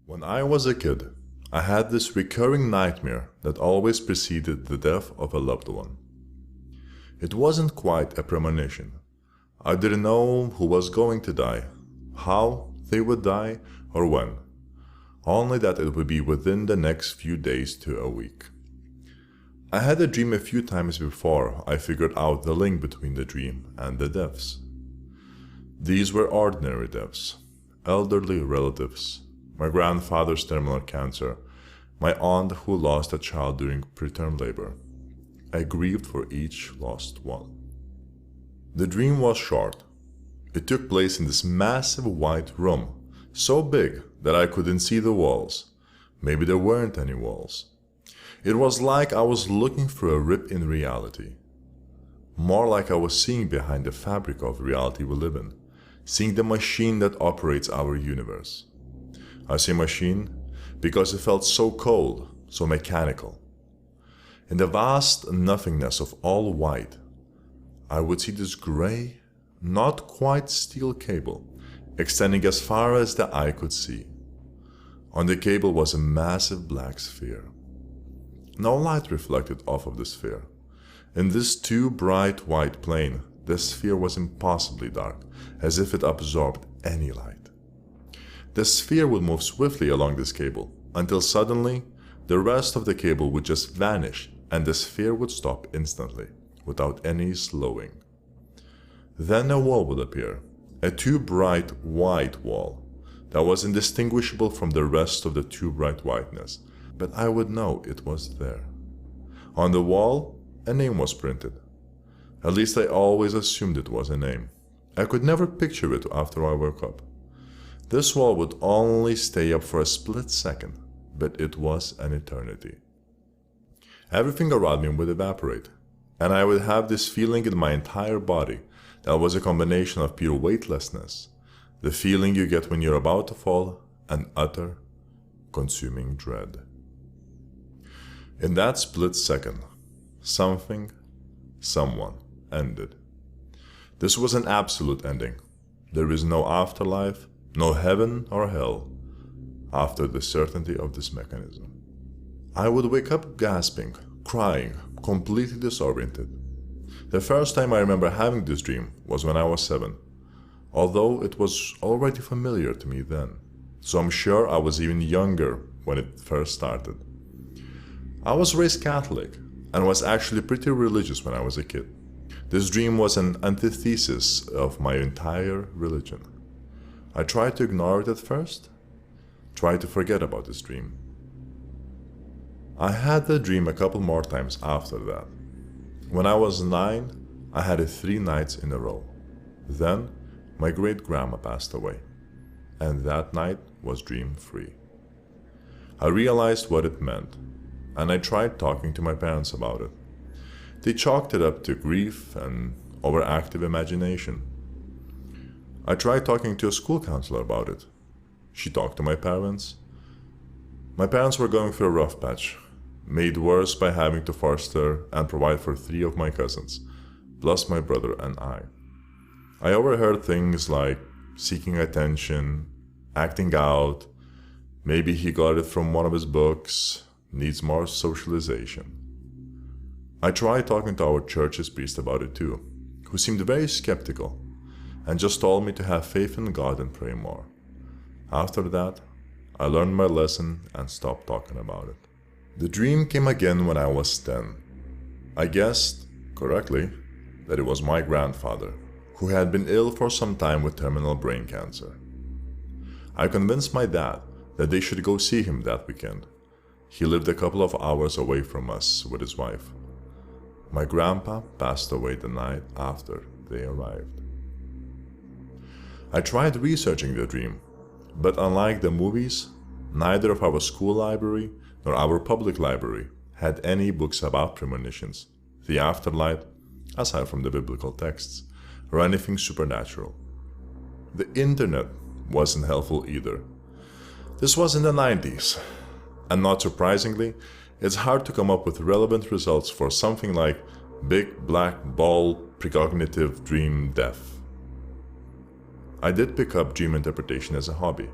When I was a kid, I had this recurring nightmare that always preceded the death of a loved one. It wasn't quite a premonition. I didn't know who was going to die, how they would die, or when. Only that it would be within the next few days to a week. I had a dream a few times before I figured out the link between the dream and the deaths. These were ordinary deaths, elderly relatives, my grandfather's terminal cancer, my aunt who lost a child during preterm labor. I grieved for each lost one. The dream was short. It took place in this massive white room, so big that I couldn't see the walls. Maybe there weren't any walls. It was like I was looking through a rip in reality. More like I was seeing behind the fabric of reality we live in, seeing the machine that operates our universe. I say machine because it felt so cold, so mechanical. In the vast nothingness of all white, I would see this gray, not quite steel cable, extending as far as the eye could see. On the cable was a massive black sphere. No light reflected off of the sphere. In this too bright white plane, the sphere was impossibly dark, as if it absorbed any light. The sphere would move swiftly along this cable, until suddenly, the rest of the cable would just vanish and the sphere would stop instantly, without any slowing. Then a wall would appear, a too bright white wall, that was indistinguishable from the rest of the too bright whiteness, but I would know it was there. On the wall, a name was printed. At least I always assumed it was a name. I could never picture it after I woke up. This wall would only stay up for a split second, but it was an eternity. Everything around me would evaporate, and I would have this feeling in my entire body that was a combination of pure weightlessness, the feeling you get when you're about to fall, and utter, consuming dread. In that split second, something, someone ended. This was an absolute ending. There is no afterlife, no heaven or hell, after the certainty of this mechanism. I would wake up gasping, crying, completely disoriented. The first time I remember having this dream was when I was 7, although it was already familiar to me then, so I'm sure I was even younger when it first started. I was raised Catholic and was actually pretty religious when I was a kid. This dream was an antithesis of my entire religion. I tried to ignore it at first, tried to forget about this dream. I had the dream a couple more times after that. When I was 9, I had it 3 nights in a row. Then, my great-grandma passed away, and that night was dream-free. I realized what it meant, and I tried talking to my parents about it. They chalked it up to grief and overactive imagination. I tried talking to a school counselor about it. She talked to my parents. My parents were going through a rough patch, made worse by having to foster and provide for 3 of my cousins, plus my brother and I. I overheard things like seeking attention, acting out, maybe he got it from one of his books, needs more socialization. I tried talking to our church's priest about it too, who seemed very skeptical, and just told me to have faith in God and pray more. After that, I learned my lesson and stopped talking about it. The dream came again when I was 10. I guessed, correctly, that it was my grandfather, who had been ill for some time with terminal brain cancer. I convinced my dad that they should go see him that weekend. He lived a couple of hours away from us with his wife. My grandpa passed away the night after they arrived. I tried researching the dream, but unlike the movies, neither of our school library nor our public library had any books about premonitions, the afterlife, aside from the biblical texts, or anything supernatural. The internet wasn't helpful either. This was in the 90s, and not surprisingly, it's hard to come up with relevant results for something like big black ball precognitive dream death. I did pick up dream interpretation as a hobby,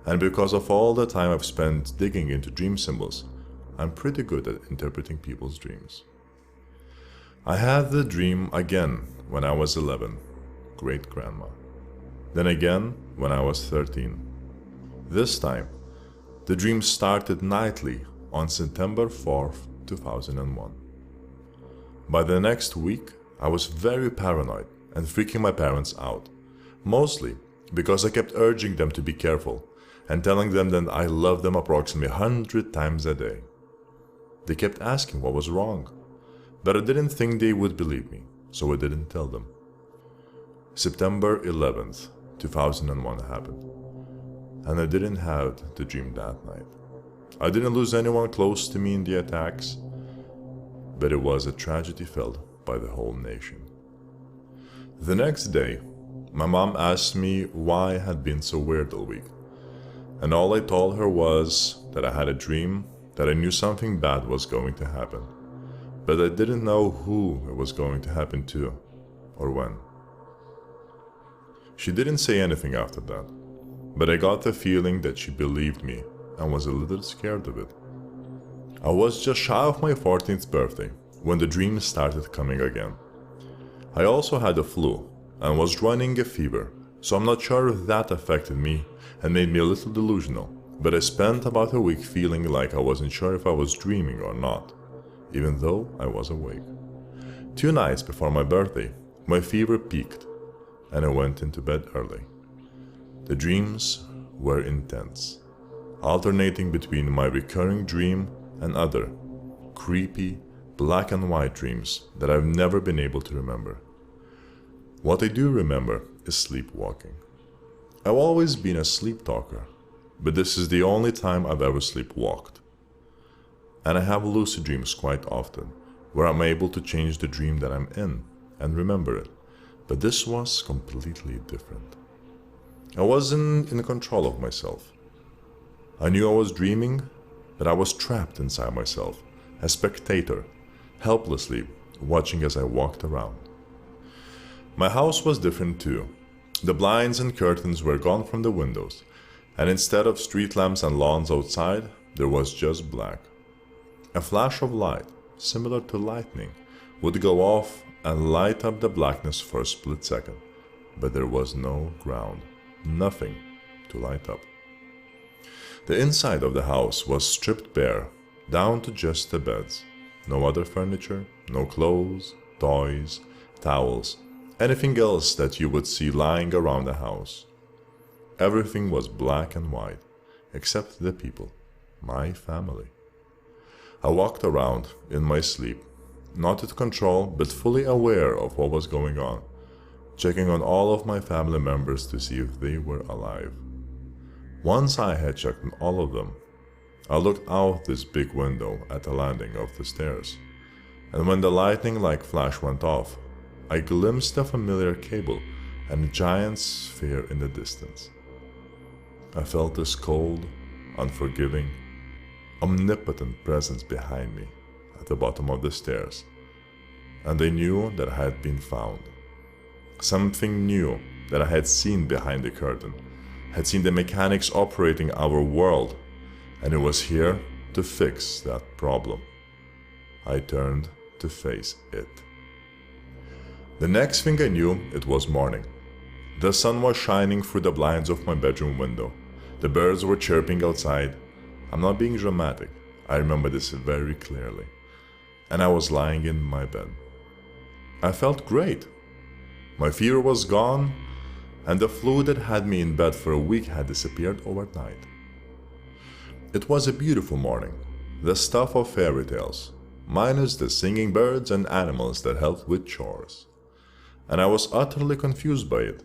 And because of all the time I've spent digging into dream symbols, I'm pretty good at interpreting people's dreams. I had the dream again when I was 11, great-grandma. Then again when I was 13. This time, the dream started nightly on September 4th, 2001. By the next week, I was very paranoid and freaking my parents out, mostly because I kept urging them to be careful and telling them that I loved them approximately 100 times a day. They kept asking what was wrong, but I didn't think they would believe me, so I didn't tell them. September 11th, 2001 happened, and I didn't have the dream that night. I didn't lose anyone close to me in the attacks, but it was a tragedy felt by the whole nation. The next day, my mom asked me why I had been so weird all week, and all I told her was that I had a dream that I knew something bad was going to happen, but I didn't know who it was going to happen to or when. She didn't say anything after that, but I got the feeling that she believed me and was a little scared of it. I was just shy of my 14th birthday when the dream started coming again. I also had the flu and was running a fever, so I'm not sure if that affected me and made me a little delusional, but I spent about a week feeling like I wasn't sure if I was dreaming or not, even though I was awake. 2 nights before my birthday, my fever peaked and I went into bed early. The dreams were intense, alternating between my recurring dream and other, creepy, black and white dreams that I've never been able to remember. What I do remember is sleepwalking. I've always been a sleep talker, but this is the only time I've ever sleepwalked. And I have lucid dreams quite often, where I'm able to change the dream that I'm in and remember it, but this was completely different. I wasn't in control of myself. I knew I was dreaming, but I was trapped inside myself, a spectator, helplessly watching as I walked around. My house was different too. The blinds and curtains were gone from the windows, and instead of street lamps and lawns outside, there was just black. A flash of light, similar to lightning, would go off and light up the blackness for a split second, but there was no ground, nothing to light up. The inside of the house was stripped bare, down to just the beds. No other furniture, no clothes, toys, towels, anything else that you would see lying around the house. Everything was black and white, except the people, my family. I walked around in my sleep, not in control but fully aware of what was going on, checking on all of my family members to see if they were alive. Once I had checked on all of them, I looked out this big window at the landing of the stairs, and when the lightning-like flash went off, I glimpsed a familiar cable and a giant sphere in the distance. I felt this cold, unforgiving, omnipotent presence behind me at the bottom of the stairs, and I knew that I had been found. Something new that I had seen behind the curtain, had seen the mechanics operating our world, and it was here to fix that problem. I turned to face it. The next thing I knew, it was morning. The sun was shining through the blinds of my bedroom window. The birds were chirping outside. I'm not being dramatic, I remember this very clearly. And I was lying in my bed. I felt great. My fever was gone, and the flu that had me in bed for a week had disappeared overnight. It was a beautiful morning, the stuff of fairy tales, minus the singing birds and animals that helped with chores. And I was utterly confused by it,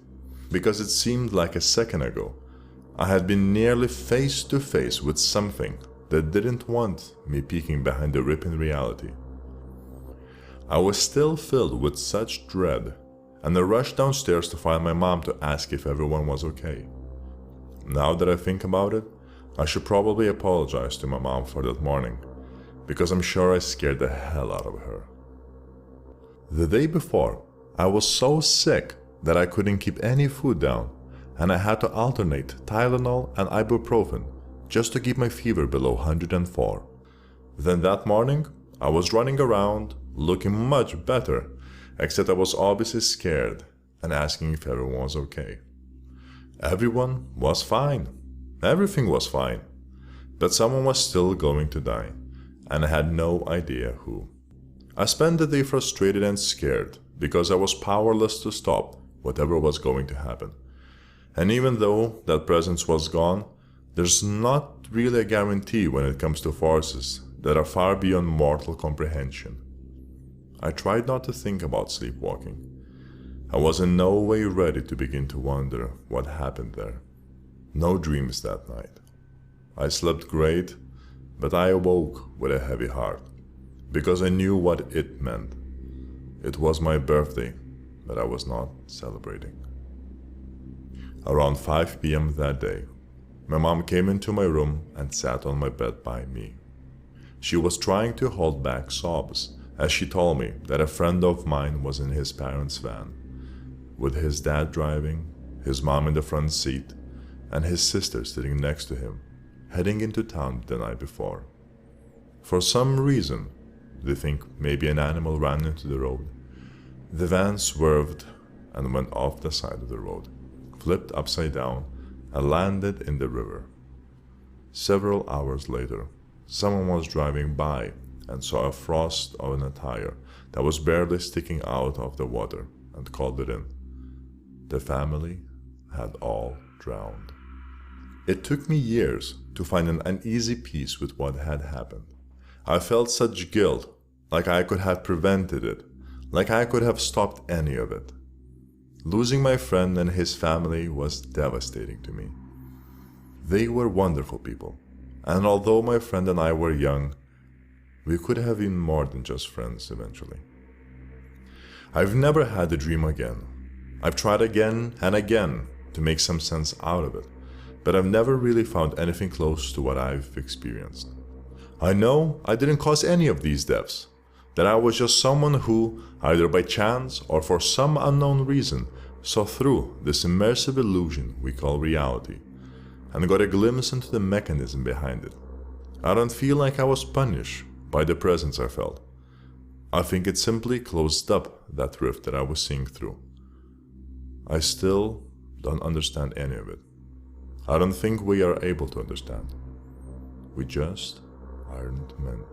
because it seemed like a second ago I had been nearly face to face with something that didn't want me peeking behind the rip in reality. I was still filled with such dread, and I rushed downstairs to find my mom to ask if everyone was okay. Now that I think about it, I should probably apologize to my mom for that morning, because I'm sure I scared the hell out of her. The day before, I was so sick that I couldn't keep any food down, and I had to alternate Tylenol and ibuprofen just to keep my fever below 104. Then that morning, I was running around, looking much better, except I was obviously scared and asking if everyone was okay. Everyone was fine. Everything was fine. But someone was still going to die, and I had no idea who. I spent the day frustrated and scared because I was powerless to stop whatever was going to happen. And even though that presence was gone, there's not really a guarantee when it comes to forces that are far beyond mortal comprehension. I tried not to think about sleepwalking. I was in no way ready to begin to wonder what happened there. No dreams that night. I slept great, but I awoke with a heavy heart, because I knew what it meant. It was my birthday, but I was not celebrating. Around 5 p.m. that day, my mom came into my room and sat on my bed by me. She was trying to hold back sobs as she told me that a friend of mine was in his parents' van, with his dad driving, his mom in the front seat, and his sister sitting next to him, heading into town the night before. For some reason, they think maybe an animal ran into the road. The van swerved and went off the side of the road, flipped upside down, and landed in the river. Several hours later, someone was driving by and saw a frost on a tire that was barely sticking out of the water and called it in. The family had all drowned. It took me years to find an uneasy peace with what had happened. I felt such guilt, like I could have prevented it, like I could have stopped any of it. Losing my friend and his family was devastating to me. They were wonderful people, and although my friend and I were young, we could have been more than just friends eventually. I've never had a dream again. I've tried again and again to make some sense out of it, but I've never really found anything close to what I've experienced. I know I didn't cause any of these deaths, that I was just someone who, either by chance or for some unknown reason, saw through this immersive illusion we call reality, and got a glimpse into the mechanism behind it. I don't feel like I was punished by the presence I felt. I think it simply closed up that rift that I was seeing through. I still don't understand any of it. I don't think we are able to understand. We just aren't meant